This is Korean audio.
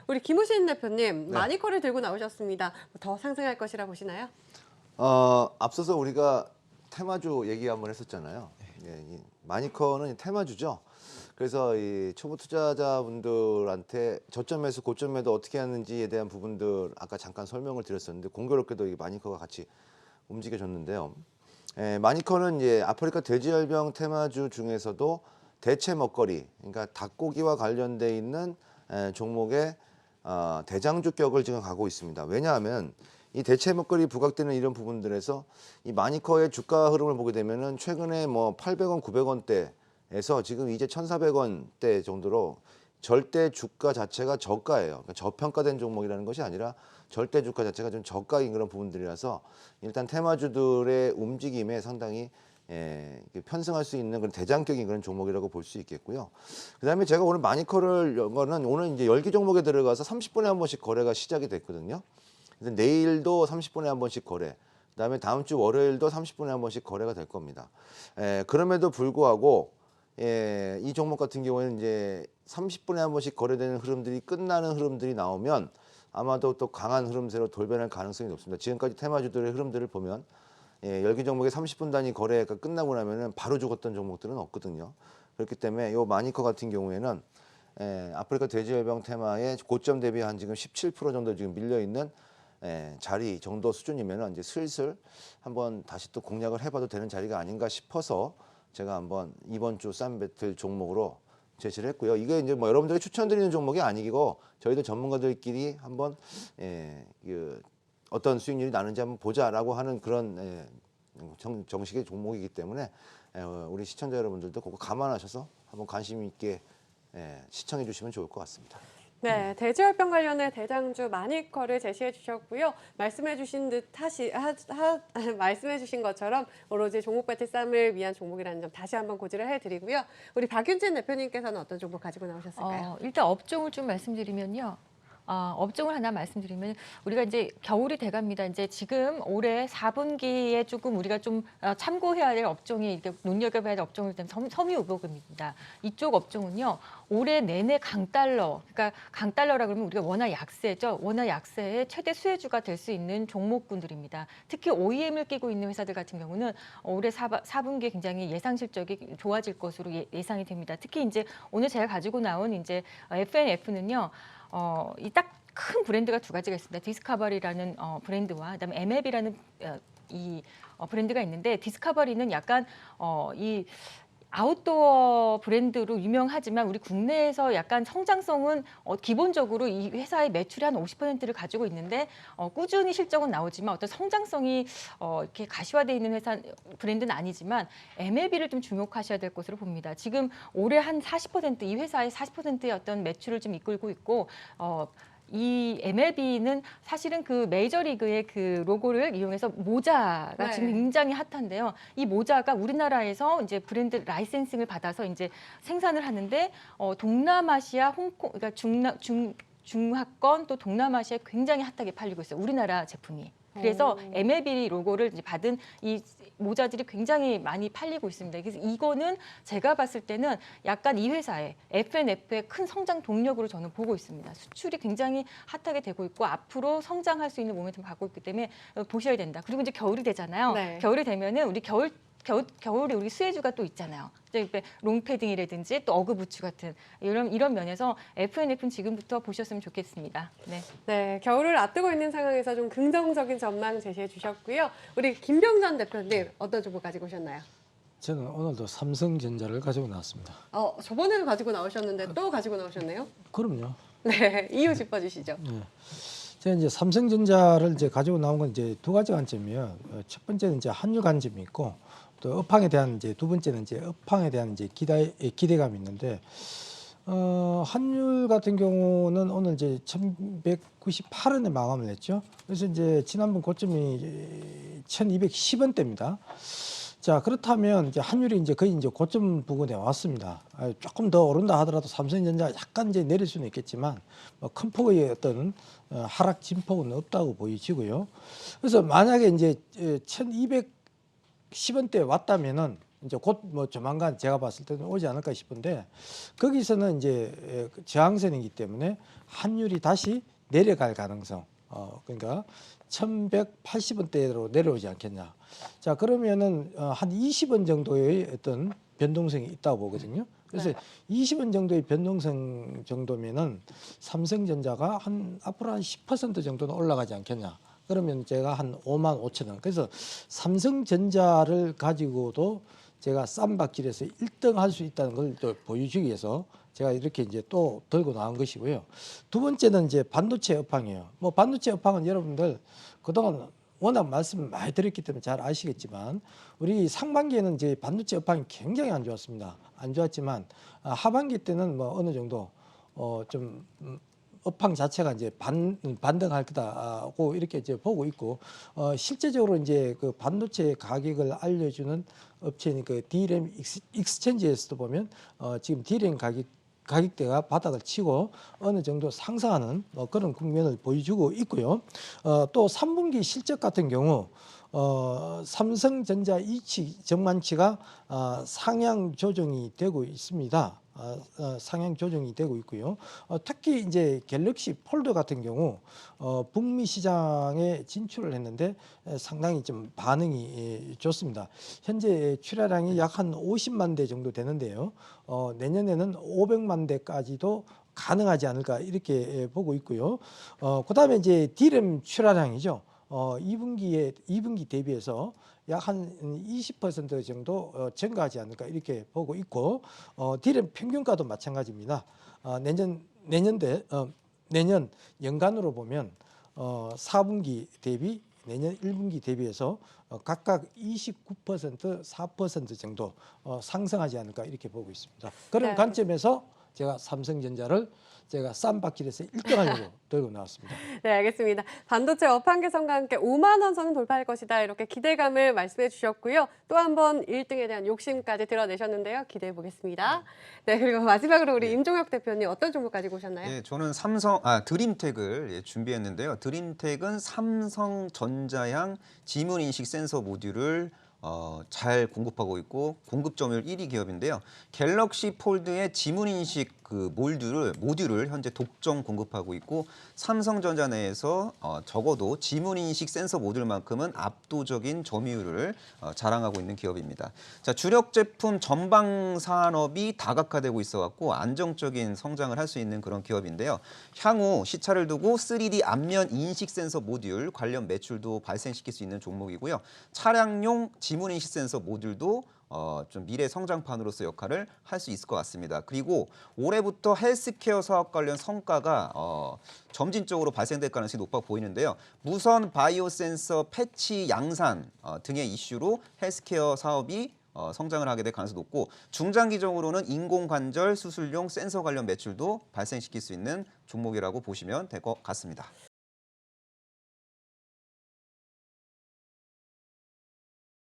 우리 김우신 대표님, 네. 마니커를 들고 나오셨습니다. 더 상승할 것이라 보시나요? 앞서서 우리가 테마주 얘기 한번 했었잖아요. 예, 이 마니커는 테마주죠. 그래서 이 초보 투자자분들한테 저점 매수, 고점 매도 어떻게 하는지에 대한 부분들 아까 잠깐 설명을 드렸었는데 공교롭게도 이 마니커가 같이 움직여줬는데요. 마니커는 이제 아프리카 돼지열병 테마주 중에서도 대체 먹거리, 그러니까 닭고기와 관련돼 있는 종목의 대장주격을 지금 가고 있습니다. 왜냐하면 이 대체 먹거리 부각되는 이런 부분들에서 이 마니커의 주가 흐름을 보게 되면은 최근에 뭐 800원, 900원대에서 지금 이제 1,400원대 정도로 절대 주가 자체가 저가예요. 그러니까 저평가된 종목이라는 것이 아니라 절대 주가 자체가 좀 저가인 그런 부분들이라서 일단 테마주들의 움직임에 상당히 편승할 수 있는 그런 대장격인 그런 종목이라고 볼 수 있겠고요. 그다음에 제가 오늘 마니커를 연거는 오늘 이제 열기 종목에 들어가서 30분에 한 번씩 거래가 시작이 됐거든요. 그래서 내일도 30분에 한 번씩 거래. 그다음에 다음 주 월요일도 30분에 한 번씩 거래가 될 겁니다. 그럼에도 불구하고 이 종목 같은 경우에는 이제 30분에 한 번씩 거래되는 흐름들이 끝나는 흐름들이 나오면 아마도 또 강한 흐름세로 돌변할 가능성이 높습니다. 지금까지 테마주들의 흐름들을 보면 열기 종목의 30분 단위 거래가 끝나고 나면은 바로 죽었던 종목들은 없거든요. 그렇기 때문에 이 마니커 같은 경우에는 아프리카 돼지열병 테마의 고점 대비 한 지금 17% 정도 지금 밀려 있는 자리 정도 수준이면은 이제 슬슬 한번 다시 또 공략을 해봐도 되는 자리가 아닌가 싶어서 제가 한번 이번 주 쌈 배틀 종목으로 제시를 했고요. 이게 이제 뭐 여러분들이 추천드리는 종목이 아니고 저희도 전문가들끼리 한번 어떤 수익률이 나는지 한번 보자라고 하는 그런 정식의 종목이기 때문에 우리 시청자 여러분들도 그거 감안하셔서 한번 관심 있게 시청해 주시면 좋을 것 같습니다. 네, 돼지열병 관련해 대장주 마니커를 제시해 주셨고요. 말씀해 주신 말씀해 주신 것처럼 오로지 종목 배틀 쌈을 위한 종목이라는 점 다시 한번 고지를 해드리고요. 우리 박윤진 대표님께서는 어떤 종목 가지고 나오셨을까요? 일단 업종을 좀 말씀드리면요. 업종을 하나 말씀드리면 우리가 이제 겨울이 돼갑니다. 이제 지금 올해 4분기에 조금 우리가 좀 참고해야 될 업종이 이렇게 눈여겨봐야 될 업종이 섬유의료급입니다. 이쪽 업종은요. 올해 내내 강달러, 그러니까 강달러라 그러면 우리가 원화 약세죠. 원화 약세의 최대 수혜주가 될 수 있는 종목군들입니다. 특히 OEM을 끼고 있는 회사들 같은 경우는 올해 4분기에 굉장히 예상 실적이 좋아질 것으로 예상이 됩니다. 특히 이제 오늘 제가 가지고 나온 이제 FNF는요. 이 딱 큰 브랜드가 두 가지가 있습니다. 디스커버리라는 브랜드와 그다음에 MLB라는 브랜드가 있는데 디스커버리는 약간 이 아웃도어 브랜드로 유명하지만 우리 국내에서 약간 성장성은 기본적으로 이 회사의 매출의 한 50%를 가지고 있는데 꾸준히 실적은 나오지만 어떤 성장성이 이렇게 가시화되어 있는 회사 브랜드는 아니지만 MLB를 좀 주목하셔야 될 것으로 봅니다. 지금 올해 한 40% 이 회사의 40%의 어떤 매출을 좀 이끌고 있고 이 MLB는 사실은 그 메이저리그의 그 로고를 이용해서 모자가 네. 지금 굉장히 핫한데요. 이 모자가 우리나라에서 이제 브랜드 라이센싱을 받아서 이제 생산을 하는데 동남아시아, 홍콩, 그러니까 중하권 또 동남아시아에 굉장히 핫하게 팔리고 있어요. 우리나라 제품이. 그래서 MLB 로고를 이제 받은 이 모자들이 굉장히 많이 팔리고 있습니다. 그래서 이거는 제가 봤을 때는 약간 이 회사의 FNF의 큰 성장 동력으로 저는 보고 있습니다. 수출이 굉장히 핫하게 되고 있고 앞으로 성장할 수 있는 모멘텀을 갖고 있기 때문에 보셔야 된다. 그리고 이제 겨울이 되잖아요. 네. 겨울이 되면은 우리 겨울에 우리 수혜주가 또 있잖아요. 롱패딩이라든지 또 어그부츠 같은 이런 면에서 FNF는 지금부터 보셨으면 좋겠습니다. 네. 네, 겨울을 앞두고 있는 상황에서 좀 긍정적인 전망 제시해 주셨고요. 우리 김병전 대표님 어떤 종목 가지고 오셨나요? 저는 오늘도 삼성전자를 가지고 나왔습니다. 저번에도 가지고 나오셨는데 또 가지고 나오셨네요. 그럼요. 네, 이유 짚어주시죠. 네. 제가 이제 삼성전자를 이제 가지고 나온 건 이제 두 가지 관점이에요. 첫 번째는 이제 환율 관점이 있고 또 업황에 대한 이제 두 번째는 이제 업황에 대한 이제 기대감이 있는데 환율 같은 경우는 오늘 이제 1,198원에 마감을 했죠. 그래서 이제 지난번 고점이 1,210원대입니다. 자, 그렇다면 이제 환율이 이제 거의 이제 고점 부근에 왔습니다. 조금 더 오른다 하더라도 삼성전자 약간 이제 내릴 수는 있겠지만 뭐 큰 폭의 어떤 하락 진폭은 없다고 보이지고요. 그래서 만약에 이제 1,210원대 왔다면은 이제 곧 뭐 조만간 제가 봤을 때는 오지 않을까 싶은데 거기서는 이제 저항선이기 때문에 환율이 다시 내려갈 가능성. 그러니까 1,180원대로 내려오지 않겠냐. 자, 그러면은 한 20원 정도의 어떤 변동성이 있다고 보거든요. 그래서 20원 정도의 변동성 정도면은 삼성전자가 앞으로 한 10% 정도는 올라가지 않겠냐. 그러면 제가 한 5만 5천 원. 그래서 삼성전자를 가지고도 제가 쌈박질에서 1등 할 수 있다는 걸 또 보여주기 위해서 제가 이렇게 이제 또 들고 나온 것이고요. 두 번째는 이제 반도체 업황이에요. 뭐 반도체 업황은 여러분들 그동안 워낙 말씀을 많이 드렸기 때문에 잘 아시겠지만 우리 상반기에는 이제 반도체 업황이 굉장히 안 좋았습니다. 안 좋았지만 하반기 때는 뭐 어느 정도 좀 업황 자체가 이제 반등할 거다고 이렇게 이제 보고 있고 실제적으로 이제 그 반도체 가격을 알려주는 업체인 그 D램 익스체인지에서도 보면 지금 D램 가격대가 바닥을 치고 어느 정도 상승하는 그런 국면을 보여주고 있고요. 또 3분기 실적 같은 경우 삼성전자 이치 전망치가 상향 조정이 되고 있습니다. 상향 조정이 되고 있고요. 특히 이제 갤럭시 폴드 같은 경우 북미 시장에 진출을 했는데 상당히 좀 반응이 좋습니다. 현재 출하량이 약 한 50만 대 정도 되는데요. 내년에는 500만 대까지도 가능하지 않을까 이렇게 보고 있고요. 그다음에 이제 D램 출하량이죠. 2분기 대비해서 약 한 20% 정도 증가하지 않을까 이렇게 보고 있고 D램 평균가도 마찬가지입니다. 내년 연간으로 보면 4분기 대비 내년 1분기 대비해서 각각 29%, 4% 정도 상승하지 않을까 이렇게 보고 있습니다. 그런 네. 관점에서 제가 삼성전자를 제가 쌈박질에서 1등하려고 들고 나왔습니다. 네, 알겠습니다. 반도체 업황 개선과 함께 5만 원 선 돌파할 것이다. 이렇게 기대감을 말씀해 주셨고요. 또 한 번 1등에 대한 욕심까지 드러내셨는데요. 기대해 보겠습니다. 네, 그리고 마지막으로 우리 임종혁 대표님 어떤 종목 가지고 오셨나요? 예, 저는 드림텍을 준비했는데요. 드림텍은 삼성전자향 지문인식 센서 모듈을 잘 공급하고 있고 공급 점유율 1위 기업인데요. 갤럭시 폴드의 지문인식 그 모듈을 현재 독점 공급하고 있고 삼성전자 내에서 적어도 지문인식 센서 모듈만큼은 압도적인 점유율을 자랑하고 있는 기업입니다. 자, 주력 제품 전방 산업이 다각화되고 있어갖고 안정적인 성장을 할 수 있는 그런 기업인데요. 향후 시차를 두고 3D 안면 인식 센서 모듈 관련 매출도 발생시킬 수 있는 종목이고요. 차량용 지문인식 센서 모듈도 좀 미래 성장판으로서 역할을 할 수 있을 것 같습니다. 그리고 올해부터 헬스케어 사업 관련 성과가 점진적으로 발생될 가능성이 높아 보이는데요. 무선 바이오 센서 패치 양산 등의 이슈로 헬스케어 사업이 성장을 하게 될 가능성이 높고 중장기적으로는 인공관절 수술용 센서 관련 매출도 발생시킬 수 있는 종목이라고 보시면 될 것 같습니다.